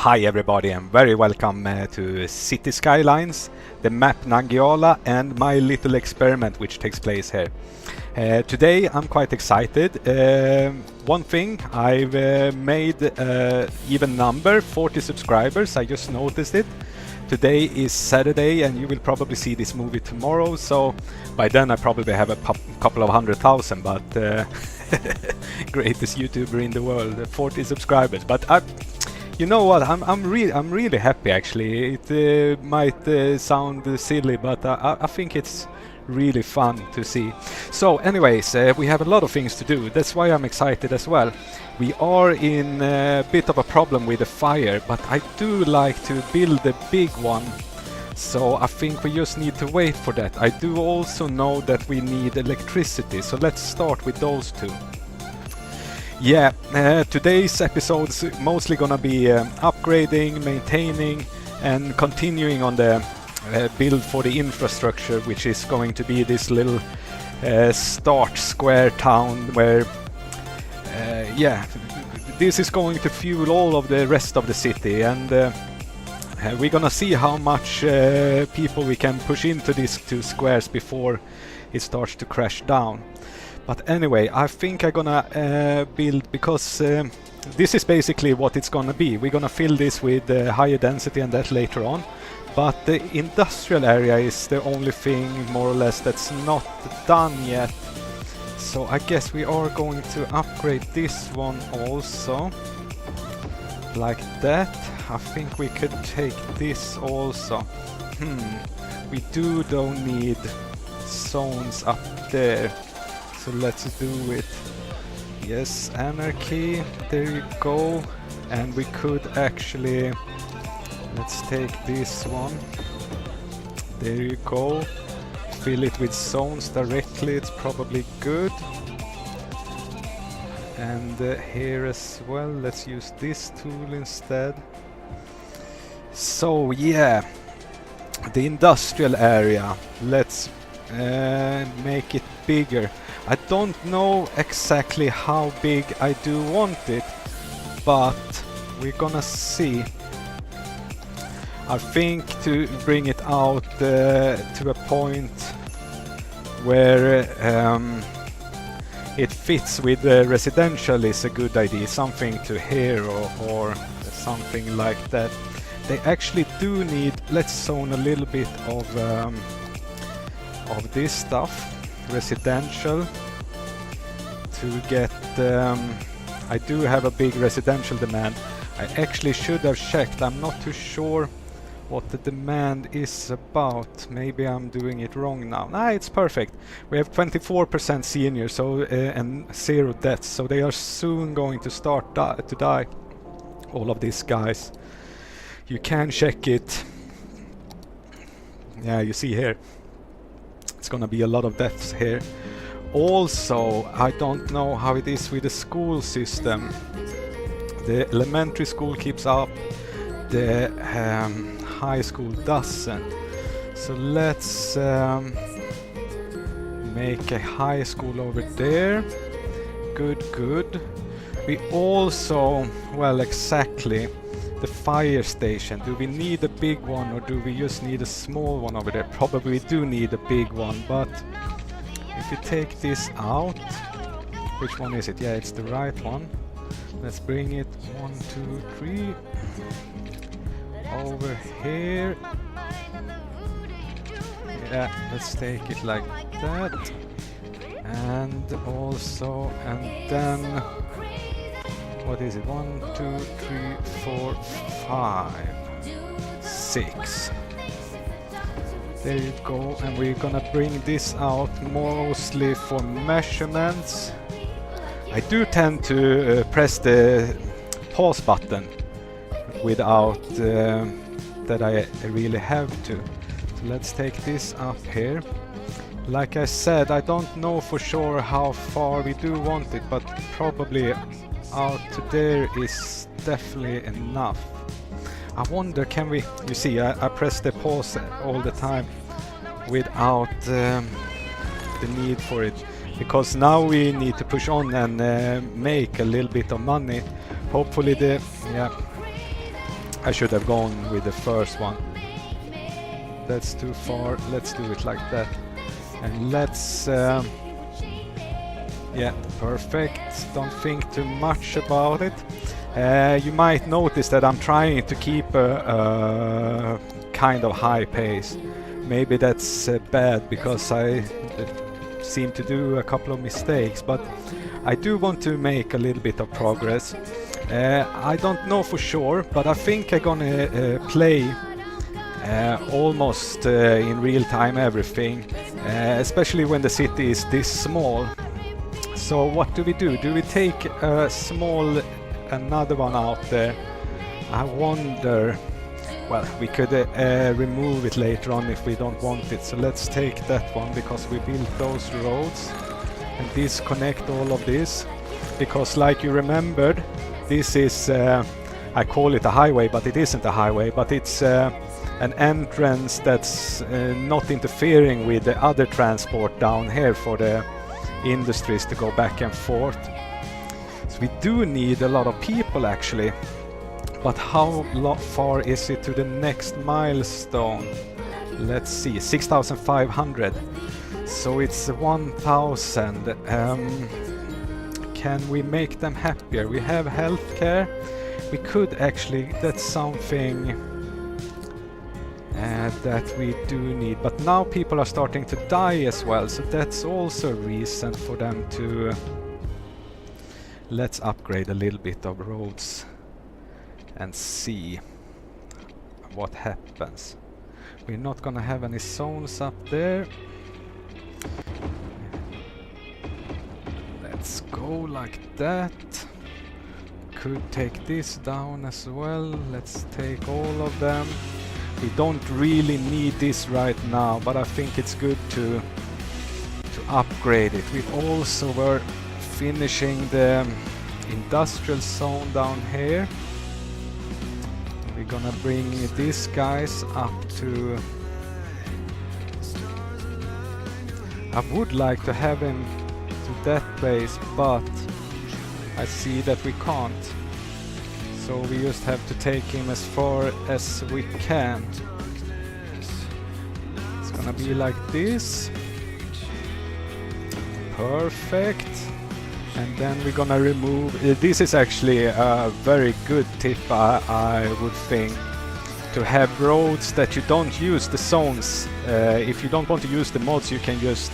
Hi everybody and very welcome to Cities Skylines, the map Nangijala and my little experiment which takes place here. Today I'm quite excited. One thing, I've made even number, 40 subscribers, I just noticed it. Today is Saturday and you will probably see this movie tomorrow, so by then I probably have a couple of 100,000, but greatest YouTuber in the world, 40 subscribers. But you know what? I'm really happy actually. It might sound silly, but I think it's really fun to see. So, anyways, we have a lot of things to do. That's why I'm excited as well. We are in a bit of a problem with the fire, but I do like to build a big one. So I think we just need to wait for that. I do also know that we need electricity, so let's start with those two. Yeah, today's episode's mostly gonna be upgrading, maintaining and continuing on the build for the infrastructure, which is going to be this little start square town where yeah, this is going to fuel all of the rest of the city, and we're gonna see how much people we can push into these two squares before it starts to crash down. But anyway, I think I'm gonna build, because this is basically what it's gonna be. We're gonna fill this with higher density and that later on. But the industrial area is the only thing more or less that's not done yet. So I guess we are going to upgrade this one also. Like that. I think we could take this also. We don't need zones up there. So let's do it. Yes, anarchy, there you go. And we could actually, let's take this one. There you go. Fill it with zones directly, it's probably good. And here as well, let's use this tool instead. So yeah, the industrial area, let's make it bigger. I don't know exactly how big I do want it, but we're gonna see. I think to bring it out to a point where it fits with residential is a good idea. Something to here or something like that. They actually do need, let's zone a little bit of this stuff. Residential to get I do have a big residential demand. I actually should have checked. I'm not too sure what the demand is about. Maybe I'm doing it wrong now. Nah, it's perfect. We have 24% senior, so and 0 deaths, so they are soon going to start to die, all of these guys. You can check it. Yeah, you see here. It's gonna be a lot of deaths here. Also, I don't know how it is with the school system. The elementary school keeps up, the high school doesn't. So let's make a high school over there. Good. We also, well, exactly, the fire station. Do we need a big one or do we just need a small one over there? Probably we do need a big one, but if you take this out, which one is it? Yeah, it's the right one. Let's bring it 1, 2, 3 over here. Yeah, let's take it like that. And also, and then what is it? 1, 2, 3, 4, 5, 6. There you go, and we're gonna bring this out mostly for measurements. I do tend to press the pause button without that I really have to. So let's take this up here. Like I said, I don't know for sure how far we do want it, but probably out to there is definitely enough. I wonder, can we, you see, I press the pause all the time without the need for it, because now we need to push on and make a little bit of money. Hopefully the, yeah, I should have gone with the first one. That's too far. Let's do it like that. And let's... yeah, perfect. Don't think too much about it. You might notice that I'm trying to keep a kind of high pace. Maybe that's bad because I seem to do a couple of mistakes, but I do want to make a little bit of progress. I don't know for sure, but I think I'm gonna play almost in real time everything, especially when the city is this small. So what do? Do we take a small, another one out there? I wonder. Well, we could remove it later on if we don't want it. So let's take that one because we built those roads and disconnect all of this. Because like you remembered, this is, I call it a highway, but it isn't a highway, but it's an entrance that's not interfering with the other transport down here for the industries to go back and forth. So we do need a lot of people actually. But how far is it to the next milestone? Let's see, 6,500. So it's 1,000. Can we make them happier? We have healthcare. We could actually, that's something that we do need. But now people are starting to die as well. So that's also a reason for them to... Let's upgrade a little bit of roads and see what happens. We're not gonna have any zones up there. Let's go like that. Could take this down as well. Let's take all of them. We don't really need this right now, but I think it's good to upgrade it. We also were finishing the industrial zone down here. We're gonna bring these guys up to... I would like to have him to that place, but I see that we can't. So we just have to take him as far as we can. It's gonna be like this. Perfect. And then we're gonna remove... this is actually a very good tip, I would think. To have roads that you don't use the zones. If you don't want to use the mods, you can just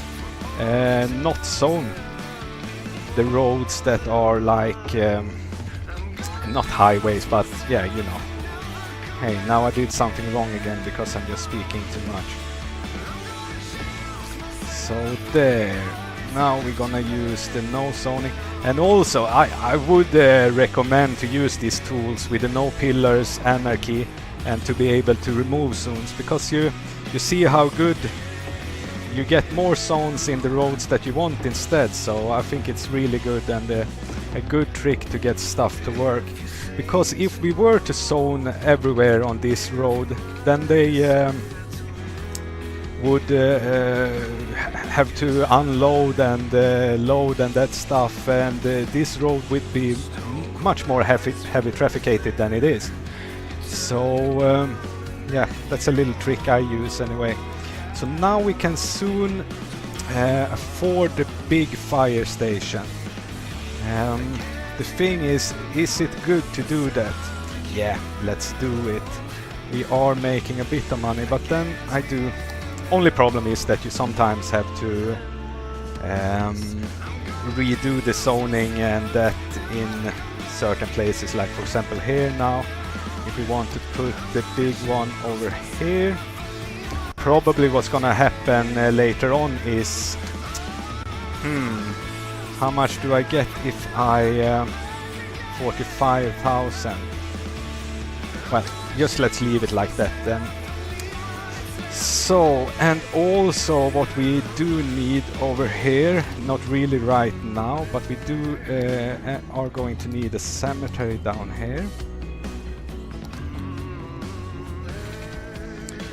not zone the roads that are like... not highways, but yeah, you know. Hey, now I did something wrong again because I'm just speaking too much. So there. Now we're gonna use the no zoning, and also I would recommend to use these tools with the no pillars, anarchy, and to be able to remove zones, because you see how good you get more zones in the roads that you want instead. So I think it's really good and a good trick to get stuff to work, because if we were to zone everywhere on this road, then they would have to unload and load and that stuff, and this road would be much more heavy trafficated than it is. So yeah, that's a little trick I use anyway. So now we can soon afford the big fire station. The thing is it good to do that? Yeah, let's do it. We are making a bit of money, but then I do... Only problem is that you sometimes have to redo the zoning, and that in certain places, like for example here now, if we want to put the big one over here, probably what's gonna happen later on is how much do I get if I 45,000? Well, just let's leave it like that then. So, and also what we do need over here, not really right now, but we do are going to need a cemetery down here.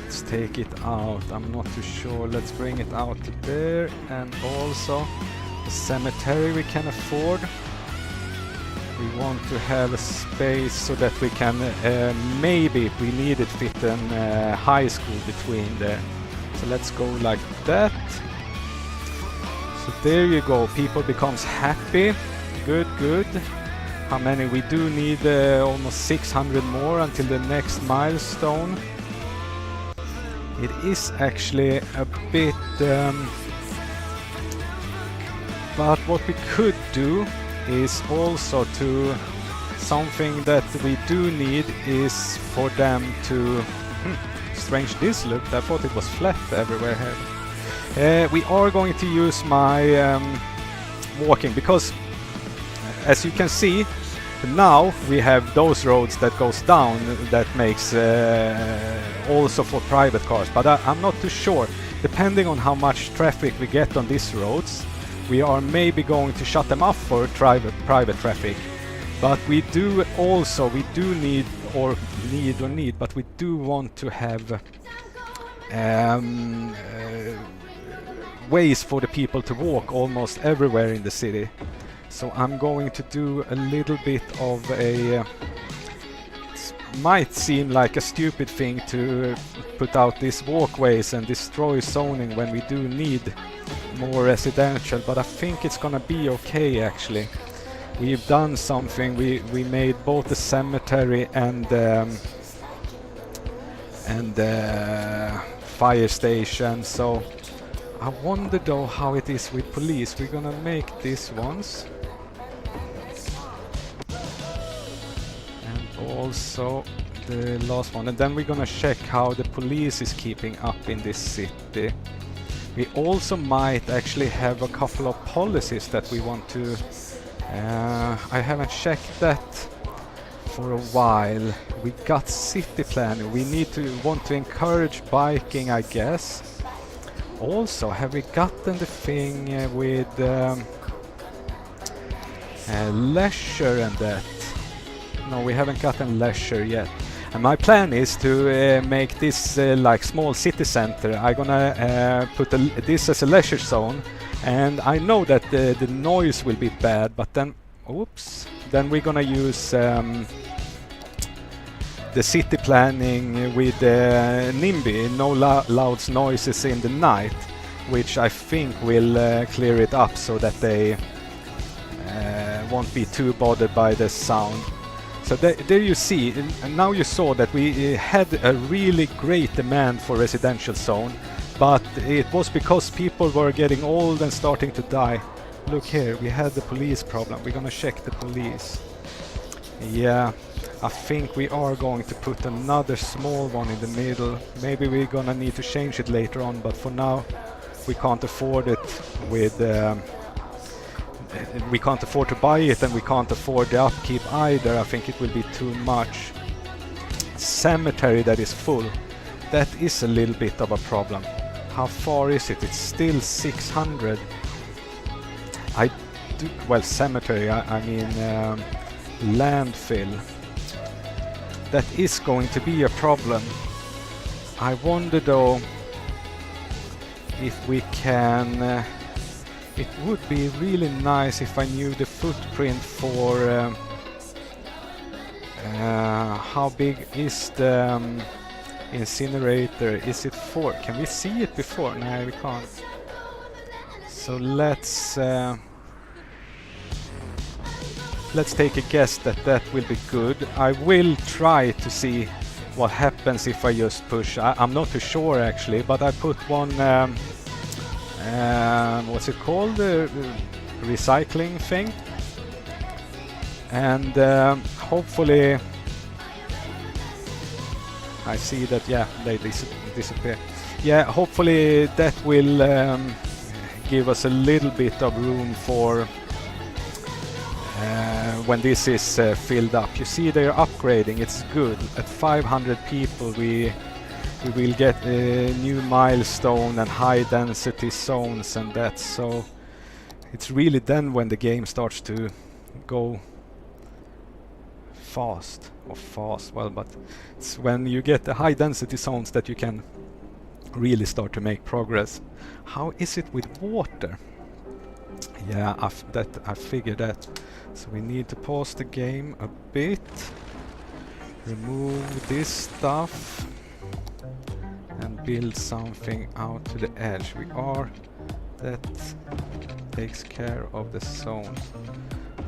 Let's take it out, I'm not too sure. Let's bring it out to there, and also the cemetery we can afford. We want to have a space so that we can maybe, if we need it, fit a high school between there. So let's go like that. So there you go, people becomes happy. Good, good. How many? We do need almost 600 more until the next milestone. It is actually a bit... but what we could do is also to... Something that we do need is for them to... strange this looked, I thought it was flat everywhere here. We are going to use my walking, because as you can see, now we have those roads that goes down that makes also for private cars, but I'm not too sure. Depending on how much traffic we get on these roads, we are maybe going to shut them off for private traffic. But we do also, but we do want to have ways for the people to walk almost everywhere in the city. So I'm going to do a little bit of a... might seem like a stupid thing to put out these walkways and destroy zoning when we do need more residential, but I think it's gonna be okay actually. We've done something, we made both the cemetery and fire station, so I wonder though how it is with police. We're gonna make these ones. And also the last one, and then we're gonna check how the police is keeping up in this city. We also might actually have a couple of policies that we want to... I haven't checked that for a while. We got city planning. We want to encourage biking, I guess. Also, have we gotten the thing with leisure and that? No, we haven't gotten leisure yet. And my plan is to make this like small city center. I'm gonna put this as a leisure zone. And I know that the noise will be bad, but then, oops, then we're gonna use the city planning with NIMBY, no loud noises in the night, which I think will clear it up so that they won't be too bothered by the sound. So there you see, and now you saw that we had a really great demand for residential zone. But it was because people were getting old and starting to die. Look here, we had the police problem. We're gonna check the police. Yeah, I think we are going to put another small one in the middle. Maybe we're gonna need to change it later on, but for now we can't afford it with... we can't afford to buy it, and we can't afford the upkeep either. I think it will be too much. Cemetery that is full. That is a little bit of a problem. How far is it? It's still 600. Well, cemetery, I mean landfill. That is going to be a problem. I wonder though if we can... it would be really nice if I knew the footprint for how big is the incinerator. Is it 4? Can we see it before? No, we can't. So let's take a guess that will be good. I will try to see what happens if I just push. I'm not too sure actually, but I put one what's it called, recycling thing, and hopefully I see that, yeah, they disappear. Yeah, hopefully that will give us a little bit of room for when this is filled up. You see they're upgrading, it's good. At 500 people we will get a new milestone and high density zones and that, so it's really then when the game starts to go fast, well, but it's when you get the high density zones that you can really start to make progress. How is it with water? Yeah, I figured that. So we need to pause the game a bit. Remove this stuff. And build something out to the edge. That takes care of the zones.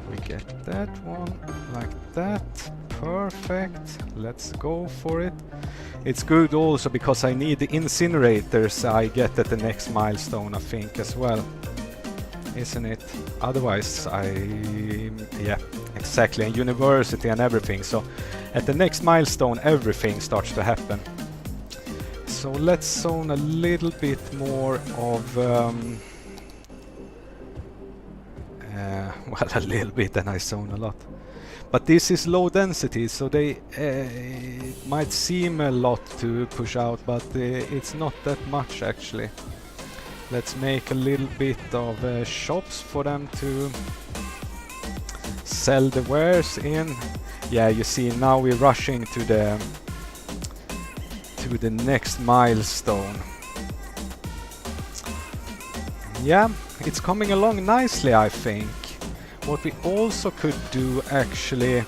We get that one like that. Perfect. Let's go for it. It's good also because I need the incinerators I get at the next milestone, I think, as well. Isn't it? Otherwise, yeah, exactly. And university and everything. So at the next milestone, everything starts to happen. So let's zone a little bit more of, well, a little bit, and I zone a lot. But this is low density, so they it might seem a lot to push out, but it's not that much actually. Let's make a little bit of shops for them to sell the wares in. Yeah, you see now we're rushing to the next milestone. Yeah, it's coming along nicely, I think. What we also could do actually,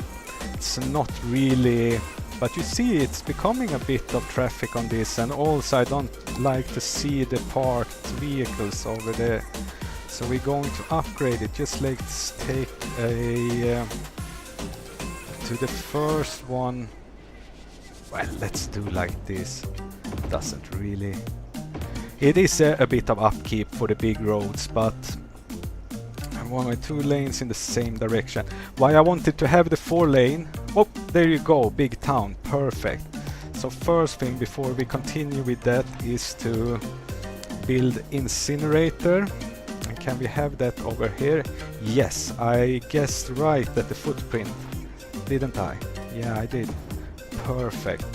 it's not really, but you see it's becoming a bit of traffic on this, and also I don't like to see the parked vehicles over there. So we're going to upgrade it. Just let's take a to the first one. Well, let's do like this. Doesn't really. It is a bit of upkeep for the big roads, but I want 2 lanes in the same direction. Why I wanted to have the 4 lane. Oh, there you go, big town, perfect. So first thing before we continue with that is to build incinerator. And can we have that over here? Yes, I guessed right at the footprint, didn't I? Yeah, I did. Perfect.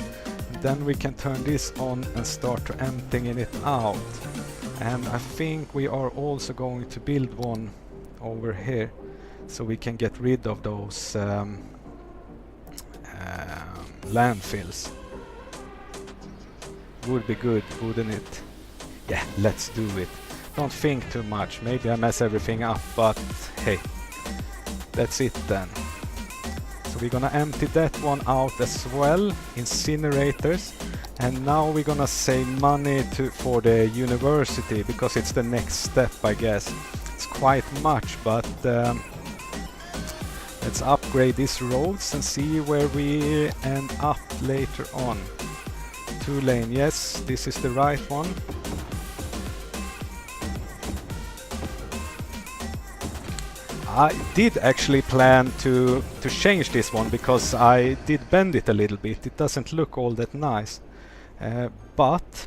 And then we can turn this on and start to emptying it out. And I think we are also going to build one over here so we can get rid of those landfills. Would be good, wouldn't it? Yeah, let's do it. Don't think too much. Maybe I mess everything up, but hey, that's it then. So we're gonna empty that one out as well, incinerators. And now we're gonna save money for the university because it's the next step, I guess. It's quite much, but let's upgrade these roads and see where we end up later on. 2 lane, yes, this is the right one. I did actually plan to change this one because I did bend it a little bit. It doesn't look all that nice. But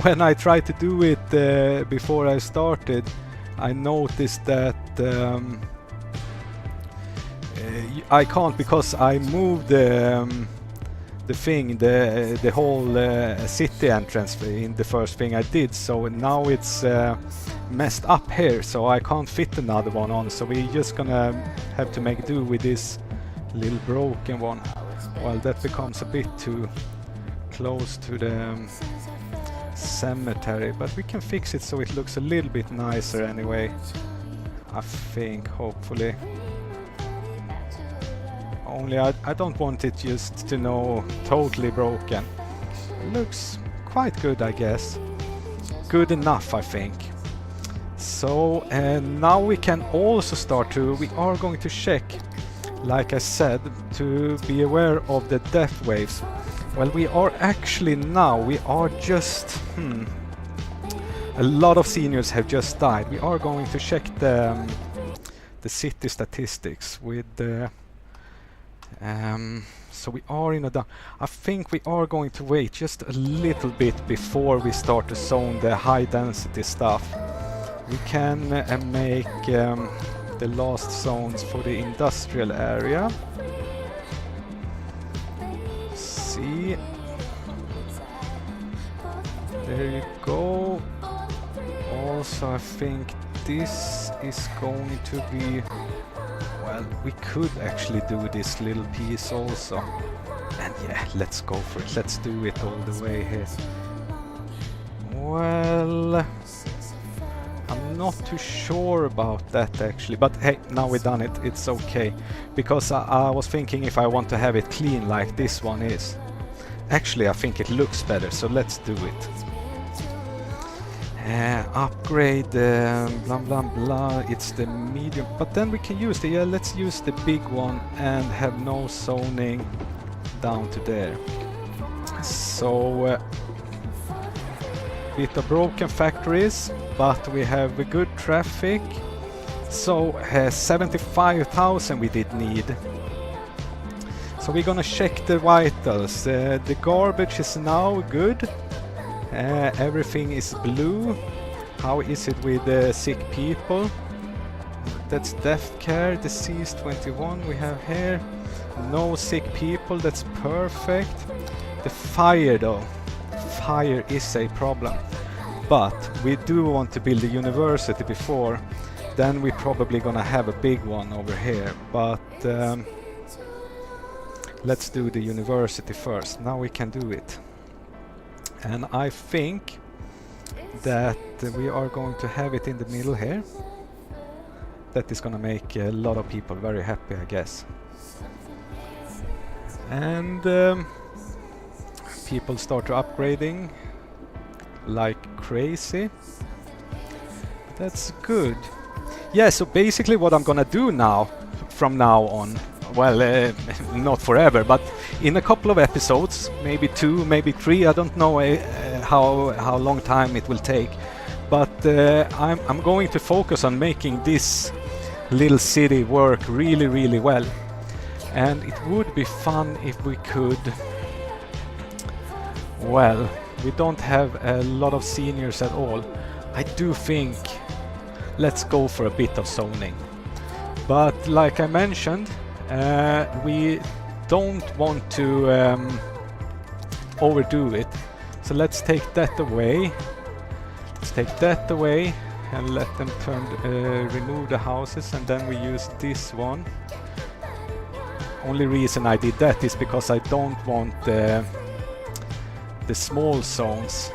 when I tried to do it before I started, I noticed that I can't because I moved the whole city entrance in the first thing I did. So now it's messed up here, so I can't fit another one on. So we're just gonna have to make do with this little broken one. Well, that becomes a bit too close to the cemetery, but we can fix it so it looks a little bit nicer anyway, I think, hopefully. Only I don't want it just to know totally broken. It looks quite good, I guess. Good enough, I think. So now we can also we are going to check, like I said, to be aware of the death waves. Well, we are actually now, we are just, a lot of seniors have just died. We are going to check the city statistics with the, so we are in a, I think we are going to wait just a little bit before we start to zone the high density stuff. We can make the last zones for the industrial area. See, there you go. Also, I think this is going to be, well, we could actually do this little piece also. And yeah, let's go for it. Let's do it all the way here. Well, I'm I'm not too sure about that actually, but hey, now we've done it, it's okay. Because I was thinking if I want to have it clean like this one is. Actually, I think it looks better, so let's do it. Upgrade, blah blah blah, it's the medium, but then we can use the, yeah, let's use the big one and have no zoning down to there. So, bit of broken factories, but we have a good traffic. So, 75,000 we did need. So we're gonna check the vitals. The garbage is now good. Everything is blue. How is it with sick people? That's death care, disease 21 we have here. No sick people, that's perfect. The fire though. Fire is a problem. But we do want to build a university before. Then we're probably gonna have a big one over here. But let's do the university first. Now we can do it. And I think that we are going to have it in the middle here. That is gonna make a lot of people very happy, I guess. And people start to upgrading like crazy. That's good. Yeah, so basically what I'm gonna do now, from now on, well, not forever, but in a couple of episodes, maybe 2, maybe 3, I don't know how long time it will take, but I'm going to focus on making this little city work really, really well. And it would be fun if we could, well, we don't have a lot of seniors at all. I do think let's go for a bit of zoning. But like I mentioned, we don't want to overdo it. So let's take that away. Let's take that away and let them remove the houses, and then we use this one. Only reason I did that is because I don't want the small zones,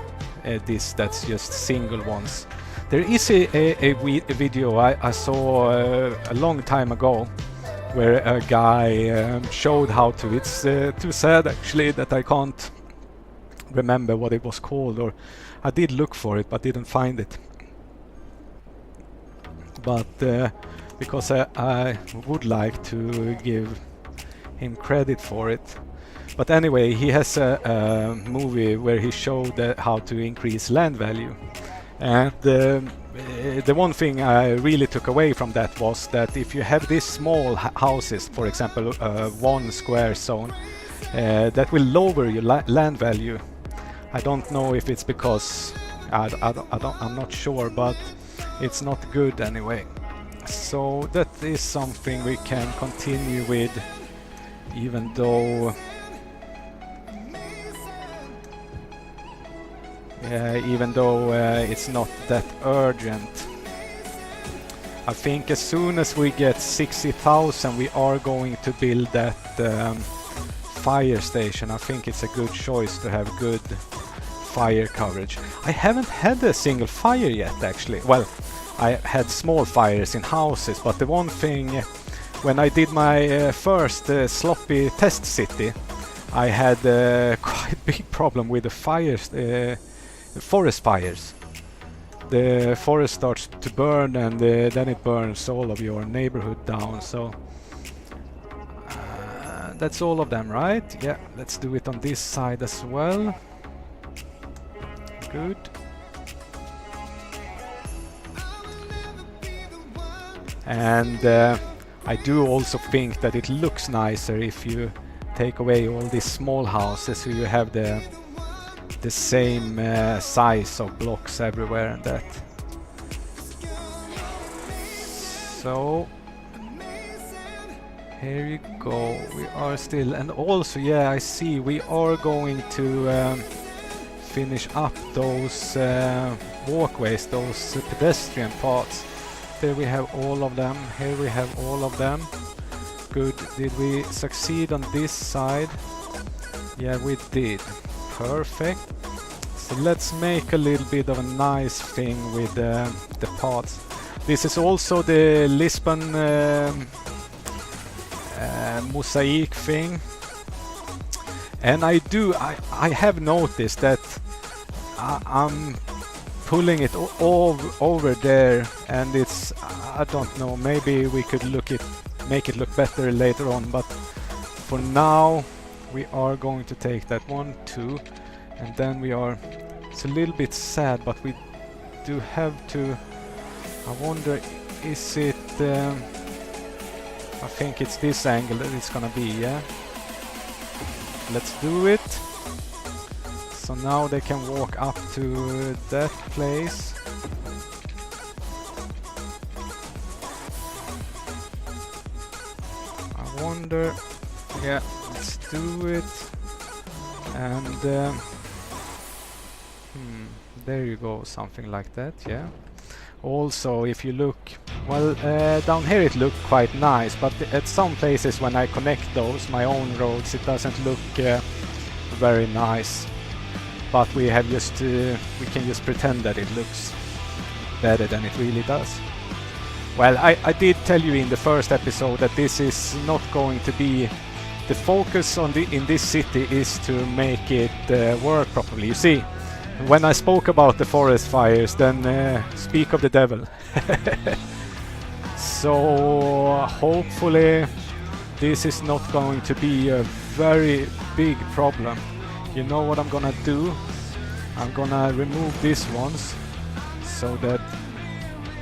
that's just single ones. There is a video I saw a long time ago where a guy showed how to. It's too sad actually that I can't remember what it was called, or I did look for it but didn't find it. But because I would like to give him credit for it. But anyway, he has a movie where he showed how to increase land value. And the one thing I really took away from that was that if you have these small houses, for example 1 square zone, that will lower your land value. I don't know if it's because I'm not sure, but it's not good anyway. So that is something we can continue with, even though it's not that urgent. I think as soon as we get 60,000 we are going to build that fire station. I think it's a good choice to have good fire coverage. I haven't had a single fire yet actually. Well, I had small fires in houses, but the one thing, when I did my first sloppy test city, I had quite a big problem with the fires, forest fires. The forest starts to burn, and then it burns all of your neighborhood down. So that's all of them, right? Yeah, let's do it on this side as well. Good. And I do also think that it looks nicer if you take away all these small houses, so you have the same size of blocks everywhere and that. So here you go. We are still, and also, yeah, I see we are going to finish up those walkways, those pedestrian paths. There we have all of them. Here we have all of them. Good. Did we succeed on this side? Yeah, we did. Perfect. So let's make a little bit of a nice thing with the paths. This is also the Lisbon mosaic thing. And I have noticed that I'm pulling it over there, and it's, I don't know, maybe we could make it look better later on, but for now we are going to take that 1, 2, and then we are, it's a little bit sad, but we do have to, I wonder, is it, I think it's this angle that it's gonna be, yeah? Let's do it. So now they can walk up to that place. I wonder, yeah, let's do it. And there you go, something like that, yeah. Also, if you look, well, down here it looked quite nice, but at some places when I connect those, my own roads, it doesn't look very nice. But we have just, we can just pretend that it looks better than it really does. Well, I did tell you in the first episode that this is not going to be, the focus on in this city is to make it work properly. You see, when I spoke about the forest fires, then speak of the devil. So hopefully this is not going to be a very big problem. You know what I'm gonna do? I'm gonna remove these ones so that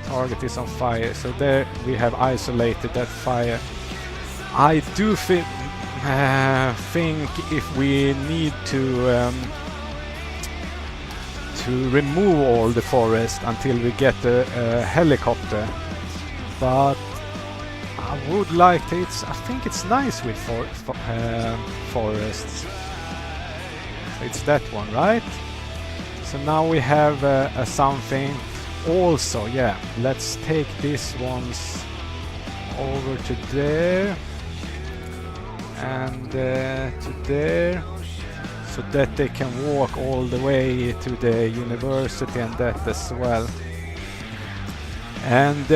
target is on fire. So there we have isolated that fire. I do think if we need to remove all the forest until we get a helicopter, but I would like to. I think it's nice with forests. It's that one, right? So now we have something. Also, yeah, let's take these ones over to there and to there, so that they can walk all the way to the university and that as well. And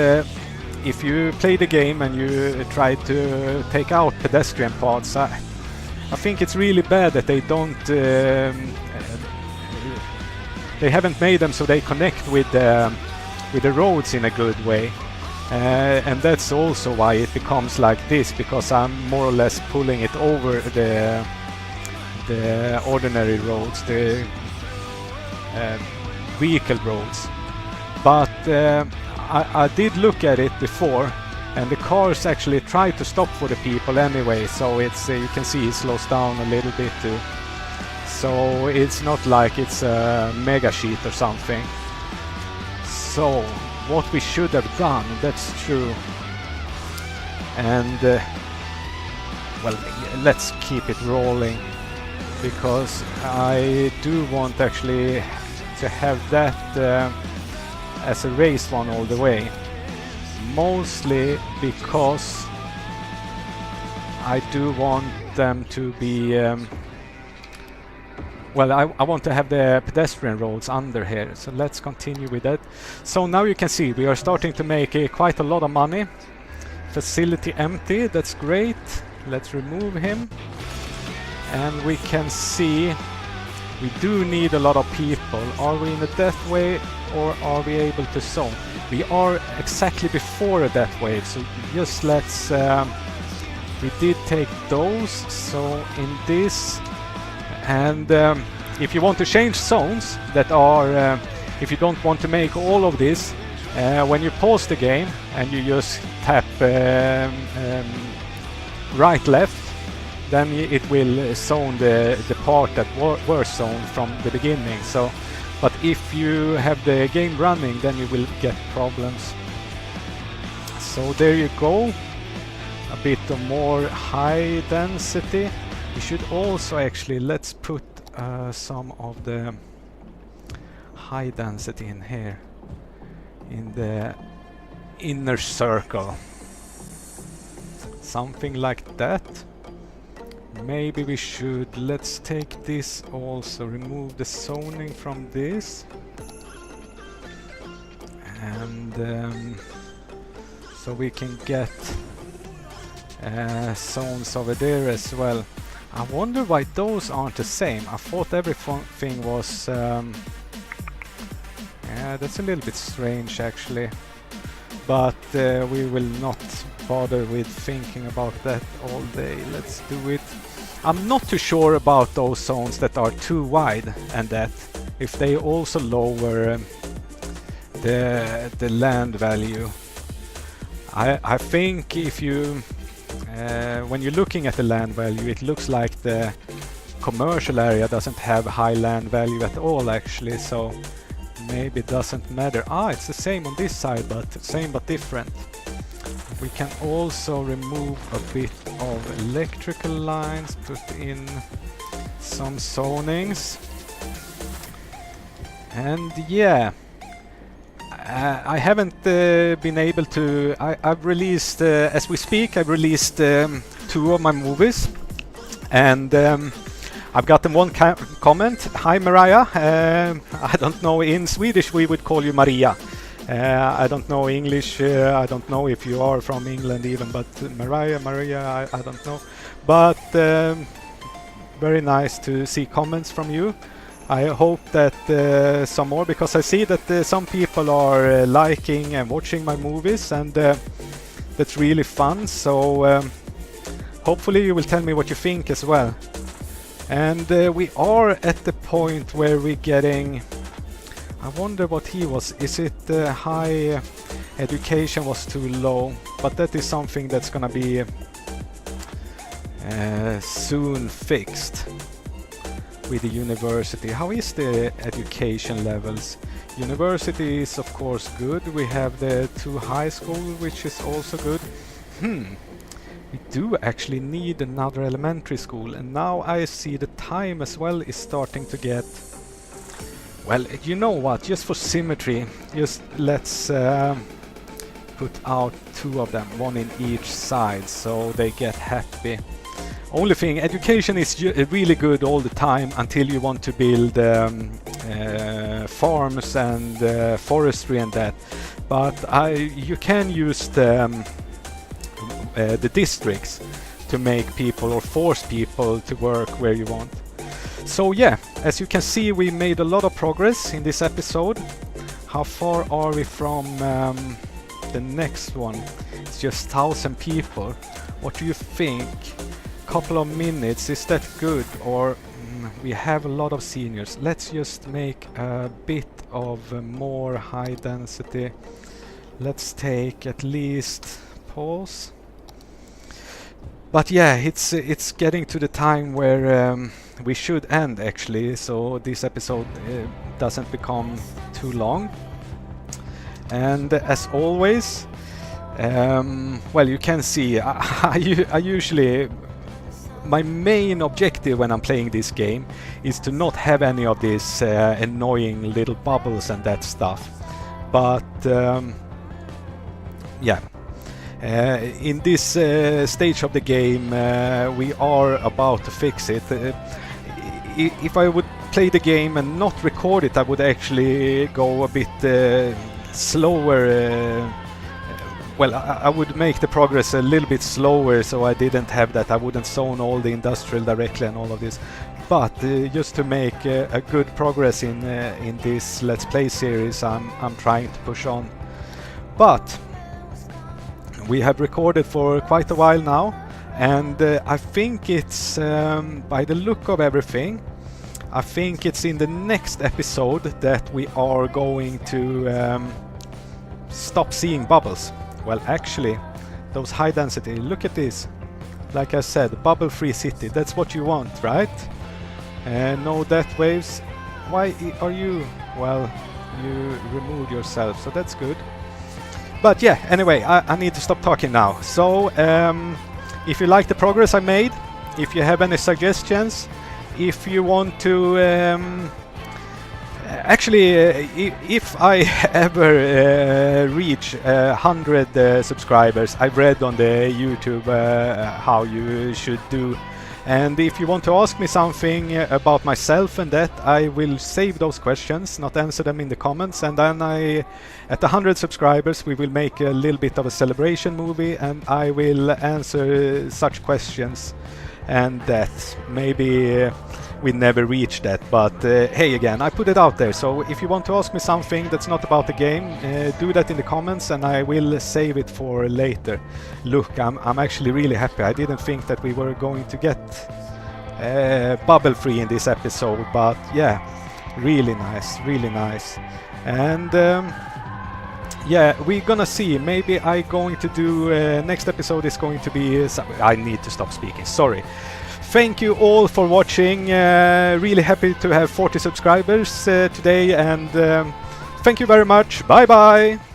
if you play the game and you try to take out pedestrian paths, I think it's really bad that they don't, they haven't made them so they connect with the roads in a good way. And that's also why it becomes like this, because I'm more or less pulling it over the ordinary roads, the vehicle roads. But I did look at it before, and the cars actually try to stop for the people anyway, so it's you can see it slows down a little bit too. So it's not like it's a mega sheet or something. So what we should have done, that's true. And well, let's keep it rolling, because I do want actually to have that as a race one all the way. Mostly because I do want them to be well, I want to have the pedestrian roads under here, so let's continue with that. So now you can see we are starting to make quite a lot of money. Facility empty, that's great. Let's remove him. And we can see we do need a lot of people. Are we in a death wave or are we able to zone? We are exactly before a death wave, so just let's... we did take those, so in this... And if you want to change zones that are, if you don't want to make all of this, when you pause the game and you just tap right left, then it will zone the part that were zoned from the beginning. So, but if you have the game running, then you will get problems. So there you go, a bit of more high density. We should also actually, let's put some of the high density in here, in the inner circle. Something like that. maybe we should, let's take this also, remove the zoning from this. And so we can get zones over there as well. I wonder why those aren't the same. I thought everything was... yeah, that's a little bit strange actually. But we will not bother with thinking about that all day. Let's do it. I'm not too sure about those zones that are too wide, and that if they also lower the land value. I think if you when you're looking at the land value, it looks like the commercial area doesn't have high land value at all actually, so maybe it doesn't matter. It's the same on this side, but same but different. We can also remove a bit of electrical lines, put in some zonings. And yeah, I haven't been able to... I've released, as we speak, I've released 2 of my movies. And I've gotten one comment. Hi Maria. I don't know, in Swedish we would call you Maria. I don't know English. I don't know if you are from England even, but Maria, I don't know. But very nice to see comments from you. I hope that some more, because I see that some people are liking and watching my movies, and that's really fun. So hopefully you will tell me what you think as well. And we are at the point where we're getting... I wonder what he was. Is it high education was too low? But that is something that's gonna be soon fixed with the university. How is the education levels? University is of course good. We have the 2 high school, which is also good. We do actually need another elementary school, and now I see the time as well is starting to get... Well, you know what, just for symmetry, just let's put out 2 of them, 1 in each side, so they get happy. Only thing, education is really good all the time until you want to build farms and forestry and that. But you can use the districts to make people or force people to work where you want. So yeah, as you can see, we made a lot of progress in this episode. How far are we from the next one? It's just 1,000 people. What do you think? Couple of minutes, is that good? Or we have a lot of seniors. Let's just make a bit of more high density. Let's take at least pause. But yeah, it's getting to the time where we should end actually, so this episode doesn't become too long. And as always, well, you can see I usually, my main objective when I'm playing this game is to not have any of these annoying little bubbles and that stuff. But yeah, in this stage of the game we are about to fix it. If I would play the game and not record it, I would actually go a bit slower. Well, I would make the progress a little bit slower, so I didn't have that. I wouldn't zone all the industrial directly and all of this. But just to make a good progress in this Let's Play series, I'm trying to push on. But we have recorded for quite a while now, and I think it's, by the look of everything, I think it's in the next episode that we are going to stop seeing bubbles. Well, actually, those high density, look at this. Like I said, bubble-free city, that's what you want, right? No death waves. Why are you... Well, you removed yourself, so that's good. But yeah, anyway, I need to stop talking now. So, if you like the progress I made, if you have any suggestions, if you want to... actually, if I ever reach 100 subscribers, I've read on the YouTube how you should do And if you want to ask me something about myself and that, I will save those questions, not answer them in the comments, and then at 100 subscribers we will make a little bit of a celebration movie, and I will answer such questions. And that maybe we never reach that, but hey, again, I put it out there. So if you want to ask me something that's not about the game, do that in the comments and I will save it for later. Look, I'm actually really happy. I didn't think that we were going to get bubble free in this episode, but yeah, really nice, really nice. And yeah, we're gonna see. Maybe I going to do next episode is going to be I need to stop speaking, sorry. Thank you all for watching. Really happy to have 40 subscribers today, and thank you very much. Bye bye.